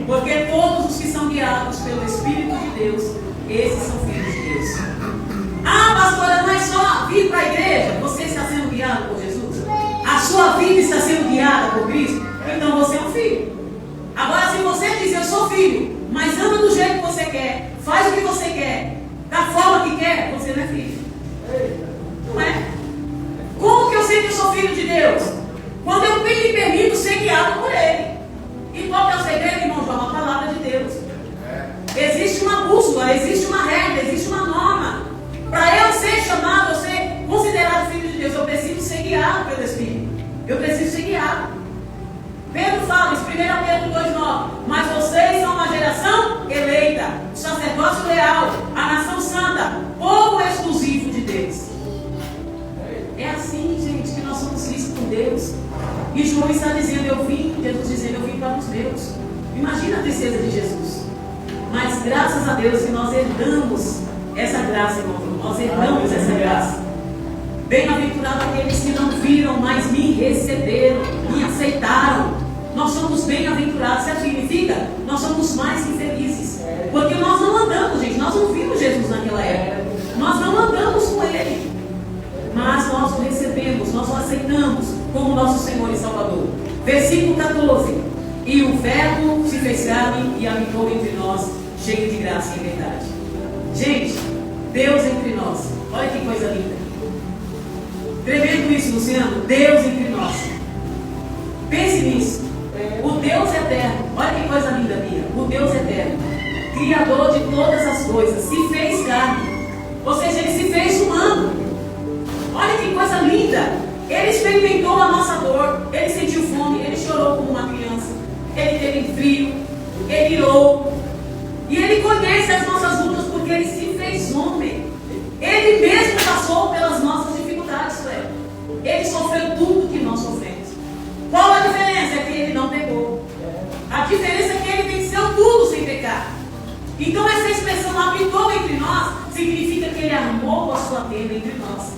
Porque todos os que são guiados pelo Espírito de Deus, esses são filhos de Deus. Ah, pastora, não é só vir para a igreja. Você está sendo guiado por Jesus? A sua vida está sendo guiada por Cristo? Então você é um filho. Agora, se você diz: eu sou filho, mas anda do jeito que você quer, faz o que você quer, da forma que quer, você não é filho. Não é? Como que eu sei que eu sou filho de Deus? Quando eu me permito ser guiado por Ele. E qual que é o segredo, irmão João? A palavra de Deus. Existe uma bússola, existe uma regra, existe uma norma. Para eu ser chamado, eu ser considerado filho de Deus, eu preciso ser guiado pelo Espírito. Eu preciso ser guiado. Pedro fala, em 1 Pedro 2,9: mas vocês são uma geração eleita, sacerdócio leal, a nação santa, povo exclusivo de Deus. É assim, gente, que nós somos vistos por Deus. E João está dizendo: eu vim, Jesus dizendo: eu vim para os meus. Imagina a tristeza de Jesus. Mas graças a Deus que nós herdamos essa graça, irmão. Nós herdamos essa graça. Bem-aventurados aqueles que não viram, mas me receberam, me aceitaram. Nós somos bem-aventurados. Sabe o que significa? Nós somos mais que felizes. Porque nós não andamos, gente. Nós não vimos Jesus naquela época. Nós não andamos com Ele. Mas nós o recebemos, nós o aceitamos como nosso Senhor e Salvador. Versículo 14: e o Verbo se fez carne e habitou entre nós, cheio de graça e verdade. Gente, Deus entre nós. Olha que coisa linda. Tremendo isso, Luciano. Deus entre nós. Pense nisso. O Deus eterno. Olha que coisa linda, Bia. O Deus eterno, Criador de todas as coisas, se fez carne. Ou seja, Ele se fez humano. Olha que coisa linda. Ele experimentou a nossa dor. Ele sentiu fome. Ele chorou como uma criança. Ele teve frio. Ele irou. E Ele conhece as nossas lutas, porque Ele se fez homem. Ele mesmo passou pelas nossas dificuldades, Cleber. Ele sofreu tudo que nós sofremos. Qual a diferença? É que Ele não pecou. A diferença é que Ele venceu tudo sem pecar. Então essa expressão habitou entre nós significa que Ele armou a sua tenda entre nós.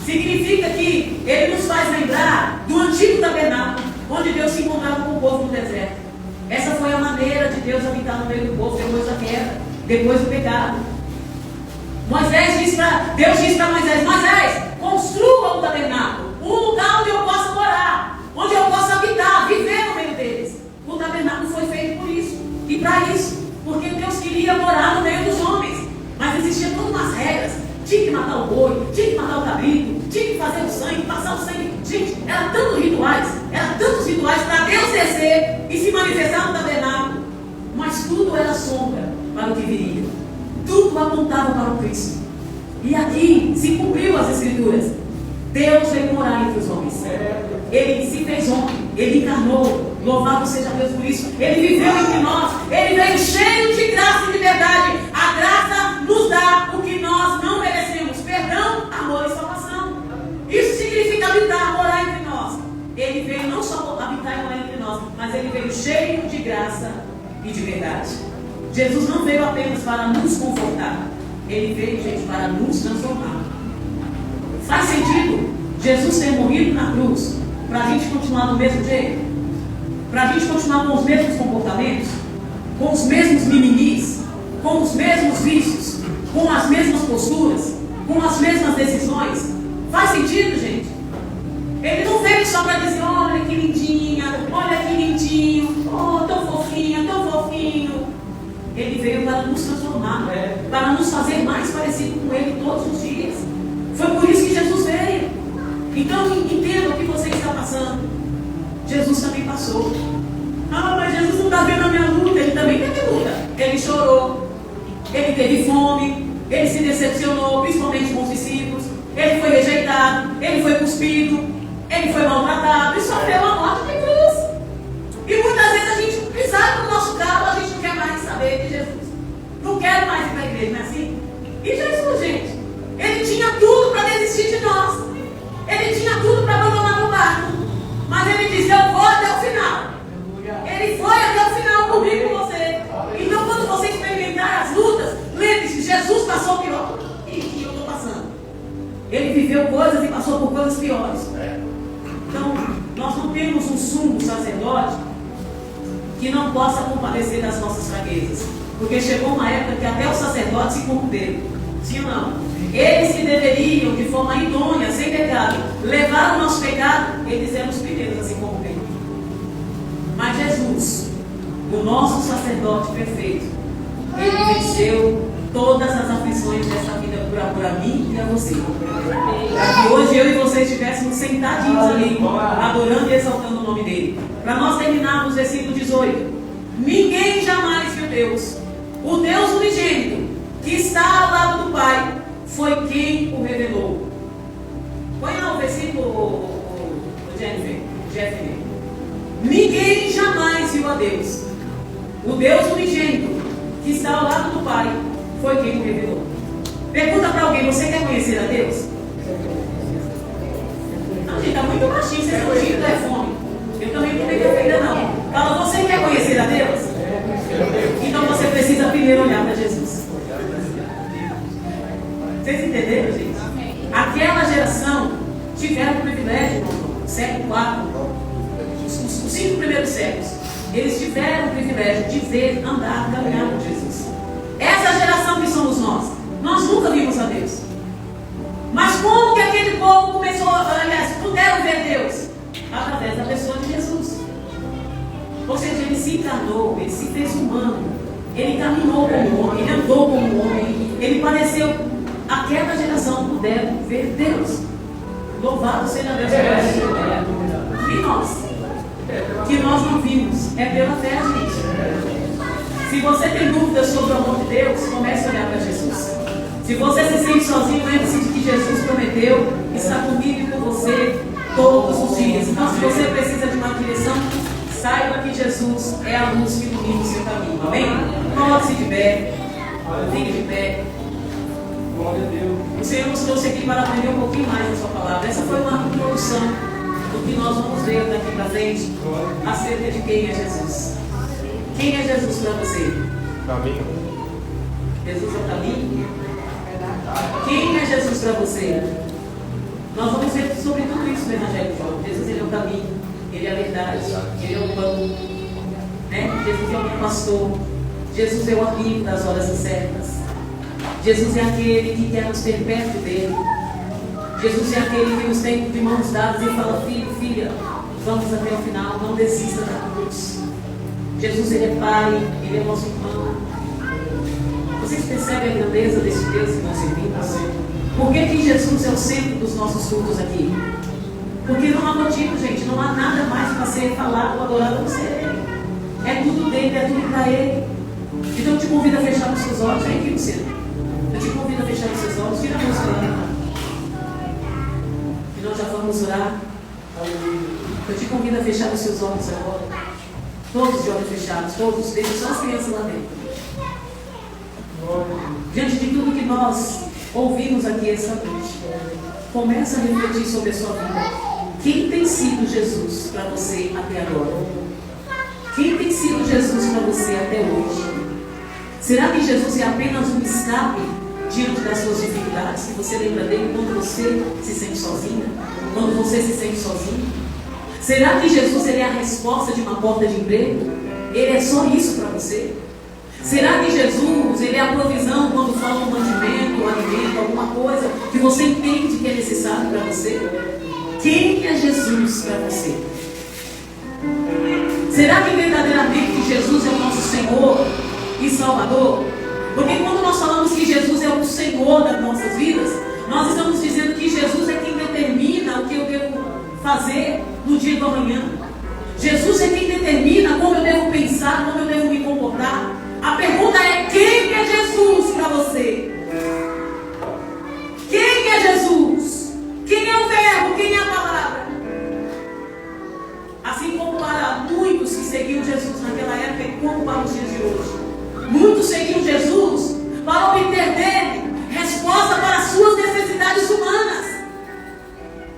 Significa que Ele nos faz lembrar do antigo tabernáculo, onde Deus se encontrava com o povo no deserto. Essa foi a maneira de Deus habitar no meio do povo depois da queda, depois do pecado. Deus disse para Moisés: Moisés, construa um tabernáculo, um lugar onde eu possa morar, onde eu possa habitar, viver no meio deles. O tabernáculo foi feito por isso e para isso, porque Deus queria morar no meio dos homens. Mas existiam todas umas regras. Tinha que matar o boi, tinha que matar o cabrito, tinha que fazer o sangue, passar o sangue. Gente, era tantos rituais para Deus descer e se manifestar no tabernáculo. Mas tudo era sombra para o que viria. Tudo apontava para o Cristo. E aqui se cumpriu as Escrituras. Deus veio morar entre os homens. Ele se fez homem, ele encarnou. Louvado seja Deus por isso. Ele viveu entre nós. Ele veio cheio de graça e de verdade. A graça nos dá o que nós não merecemos: perdão, amor e salvação. Isso significa habitar, morar entre nós. Ele veio não só habitar e morar entre nós, mas ele veio cheio de graça e de verdade. Jesus não veio apenas para nos confortar. Ele veio, gente, para nos transformar. Faz sentido Jesus ter morrido na cruz para a gente continuar do mesmo jeito? Para a gente continuar com os mesmos comportamentos? Com os mesmos mimimis? Com os mesmos vícios? Com as mesmas posturas? Com as mesmas decisões? Faz sentido, gente? Ele não veio só para dizer: olha que lindinha, olha que lindinho, oh, tão fofinha, tão fofinho. Ele veio para nos transformar, para nos fazer mais parecido com Ele todos os dias. Foi por isso que Jesus veio. Então entenda o que você está passando. Jesus também passou. Ah, mas Jesus não está vendo a minha luta. Ele também teve luta. Ele chorou, ele teve fome, ele se decepcionou, principalmente com os discípulos. Ele foi rejeitado, ele foi cuspido, ele foi maltratado e sofreu a morte de cruz. E muitas vezes a gente pisar no nosso carro, a gente não quer mais saber de Jesus. Não quero mais ir para a igreja, não é assim? E Jesus, gente, ele tinha tudo para desistir de nós. Ele tinha tudo para abandonar o barco. Mas ele disse: eu vou até o final. Ele foi até o final comigo e com você. Então, quando você experimentar as lutas, lembre-se: Jesus passou pior que eu estou passando. Ele viveu coisas e passou por coisas piores. Então, nós não temos um sumo sacerdote que não possa compadecer das nossas fraquezas. Porque chegou uma época que até os sacerdotes se corromperam. Sim ou não? Eles que deveriam, de forma idônea, sem pecado, levar o nosso pecado, eles eram os primeiros a se corromper. Mas Jesus, o nosso sacerdote perfeito, ele venceu todas as aflições dessa vida por mim e a você. Para que hoje eu e você estivéssemos sentadinhos ali, adorando e exaltando o nome dele. Para nós terminarmos o versículo 18. Ninguém jamais viu Deus. O Deus unigênito, que está ao lado do Pai, foi quem o revelou. Põe lá o versículo, Jeff. Ninguém jamais viu a Deus. O Deus unigênito, que está ao lado do Pai, foi quem o revelou. Pergunta para alguém: você quer conhecer a Deus? Não, gente, está muito baixinho. Vocês estão dizendo que é fome. Eu também não tenho ainda não. Fala: você quer conhecer a Deus? Então você precisa primeiro olhar para Jesus. Vocês entenderam, gente? Aquela geração tiveram o privilégio, século IV, os 5 primeiros séculos, eles tiveram o privilégio de ver, andar, caminhar com Jesus. Essa geração que somos nós nunca vimos a Deus. Mas como que aquele povo começou, aliás, puderam ver Deus? Através da pessoa de Jesus. Ou seja, ele se encarnou, ele se fez humano, ele caminhou como homem, ele andou como homem, ele pareceu. Aquela geração puderam ver Deus. Louvado seja Deus. E nós? Que nós não vimos. É pela fé, gente. Se você tem dúvidas sobre o amor de Deus, comece a olhar para Jesus. Se você se sente sozinho, lembre-se de que Jesus prometeu estar comigo e com você todos os dias. Então, se você precisa de uma direção, saiba que Jesus é a luz que ilumina o seu caminho. Amém? Coloque-se de pé. Fique de pé. O Senhor nos trouxe aqui para aprender um pouquinho mais da sua palavra. Essa foi uma introdução do que nós vamos ver daqui para frente acerca de quem é Jesus. Quem é Jesus para você? Caminho. Jesus é o caminho? Quem é Jesus para você? Nós vamos ver sobre tudo isso no Evangelho de João. Jesus, ele é o caminho, ele é a verdade, ele é o pão, né? Jesus é o meu pastor, Jesus é o amigo das horas incertas. Jesus é aquele que quer nos ter perto dele. Jesus é aquele que nos tem de mãos dadas e fala: filho, filha, vamos até o final, não desista da cruz. Jesus, ele é Pai, ele é nosso irmão. Vocês percebem a grandeza desse Deus que nós servimos? Por que Jesus é o centro dos nossos cultos aqui? Porque não há motivo, gente. Não há nada mais para ser falado ou adorado a não ser Ele. É tudo dele, é tudo para Ele. Então eu te convido a fechar os seus olhos. Vem aqui, Luciano. Eu te convido a fechar os seus olhos. Tira a música lá. E nós já vamos orar. Eu te convido a fechar os seus olhos agora. Todos de olhos fechados. Todos. Deixa só as crianças lá dentro. Diante de tudo que nós ouvimos aqui essa noite, começa a refletir sobre a sua vida. Quem tem sido Jesus para você até agora? Quem tem sido Jesus para você até hoje? Será que Jesus é apenas um escape diante das suas dificuldades? Que você lembra dele quando você se sente sozinha? Quando você se sente sozinho? Será que Jesus ele é a resposta de uma porta de emprego? Ele é só isso para você? Será que Jesus ele é a provisão quando falta um mantimento, um alimento, alguma coisa que você entende que é necessário para você? Quem é Jesus para você? Será que verdadeiramente Jesus é o nosso Senhor e Salvador? Porque quando nós falamos que Jesus é o Senhor das nossas vidas, nós estamos dizendo que Jesus é quem determina o que eu devo fazer no dia do amanhã. Jesus é quem determina como eu devo pensar, como eu devo me comportar. A pergunta é: quem é Jesus para você? Quem é Jesus? Quem é o Verbo? Quem é a palavra? Assim como para muitos que seguiam Jesus naquela época e como para os dias de hoje. Muitos seguiam Jesus para obter dele resposta para as suas necessidades humanas.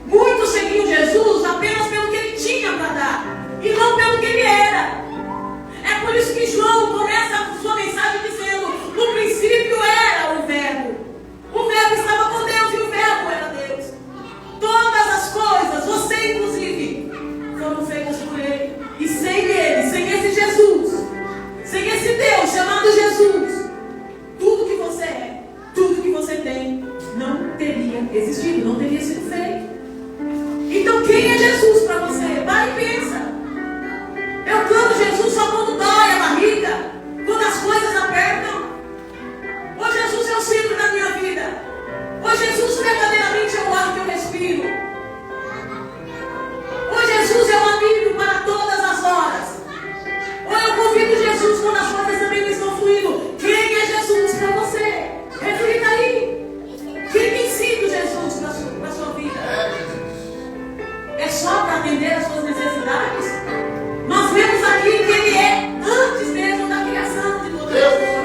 Muitos seguiam Jesus apenas pelo que ele tinha para dar e não pelo que ele era. É por isso que João começa a sua mensagem dizendo: no princípio era o Verbo. O Verbo estava com Deus e o Verbo era Deus. Todas as coisas, você inclusive, foram feitas por Ele. E sem Ele, sem esse Jesus, sem esse Deus chamado Jesus, tudo que você é, tudo que você tem, não teria existido, não teria sido feito. Então quem é Jesus para você? Vai e pensa. Eu clamo Jesus só quando dói a barriga, quando as coisas apertam. Ou Jesus é o centro da minha vida? Ou Jesus verdadeiramente é o ar que eu respiro? Ou Jesus é o amigo para todas as horas? Ou eu convido Jesus quando as coisas também não estão fluindo? Quem é Jesus para você? Reflita aí. Quem tem sido Jesus para a sua vida? É só para atender as suas necessidades? Nós vemos aqui que Ele é antes mesmo da criação de todas as coisas.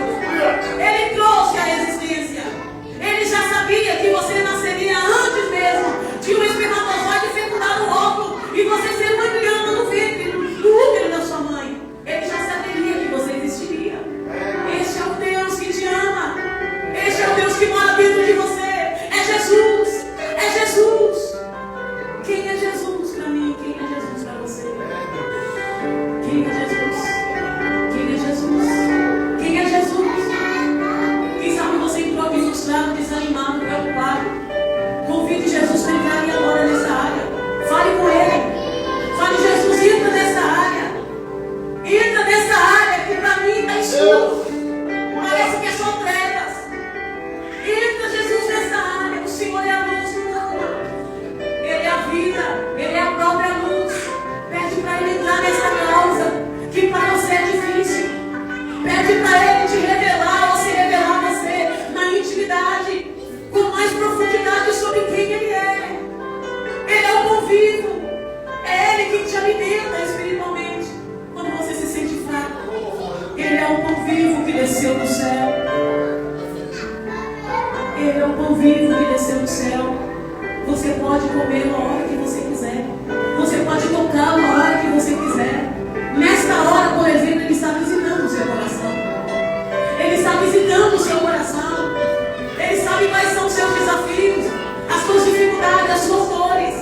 Ele trouxe a existência. Ele já sabia que você nasceria antes mesmo de um espermatozoide fecundar no óvulo e você ser uma criança no ventre, no útero da sua mãe. Ele já saberia que você existiria. Este é o Deus que te ama. Este é o Deus que mora dentro de você. É Jesus. É Jesus. Quem é Jesus para mim? Quem é Jesus para você? Quem é Jesus? Quem é Jesus? Quem é Jesus? Quem sabe você entrou aqui frustrado, desanimado, preocupado? Convide Jesus para entrar aí agora nessa área. Fale com Ele. Fale: Jesus, entra nessa área. Entra nessa área que para mim está escuro. Parece que é só trevas. Entra, Jesus, nessa área. O Senhor é a luz do mundo. Ele é a vida. Ele é a própria luz. Pede para Ele entrar nessa causa que para você é difícil. Pede para Ele te revelar ou se revelar a você na intimidade, com mais profundidade sobre quem Ele é. Ele é o pão vivo. É Ele que te alimenta espiritualmente quando você se sente fraco. Ele é o pão vivo que desceu do céu. Ele é o pão vivo que desceu do céu. Você pode comer a hora que você quiser. Você pode tocar a hora que você quiser. Nesta hora, por exemplo, Ele está visitando o seu coração. Ele está visitando o seu coração. Ele sabe quais são os seus desafios, as suas dificuldades, as suas dores.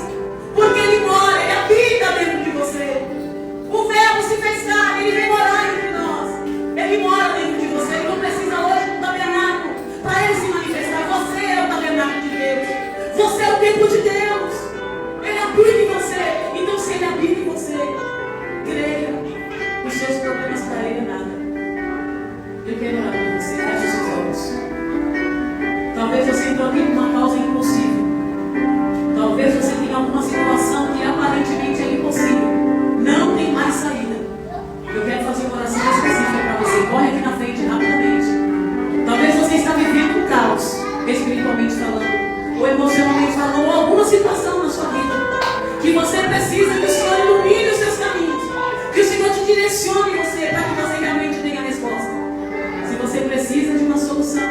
Porque Ele mora, Ele habita dentro de você. O Verbo se fez carne, Ele vem morar entre nós. Ele mora dentro de você. Ele não precisa hoje de um tabernáculo para Ele se manifestar. Você é o tabernáculo de Deus. Você é o templo de Deus. Ele habita em você. Então, se Ele habita em você, creia. Os seus problemas para Ele é nada. Eu quero orar por você. Feche os seus olhos. Talvez você entrou aqui por uma causa Que você precisa que o Senhor ilumine os seus caminhos. Que o Senhor te direcione você para que você realmente tenha a resposta. Se você precisa de uma solução,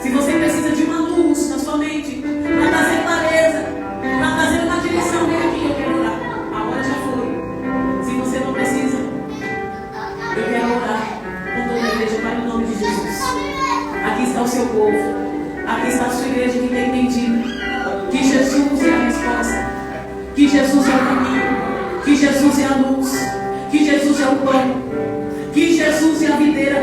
se você precisa de uma luz na sua mente, para trazer clareza, para trazer uma direção, vem aqui, eu quero orar. A hora já foi. Se você não precisa, eu quero orar com toda a igreja para o nome de Jesus. Aqui está o seu povo. Aqui está a sua igreja que tem entendido que Jesus é a resposta, que Jesus é o caminho, que Jesus é a luz, que Jesus é o pão, que Jesus é a videira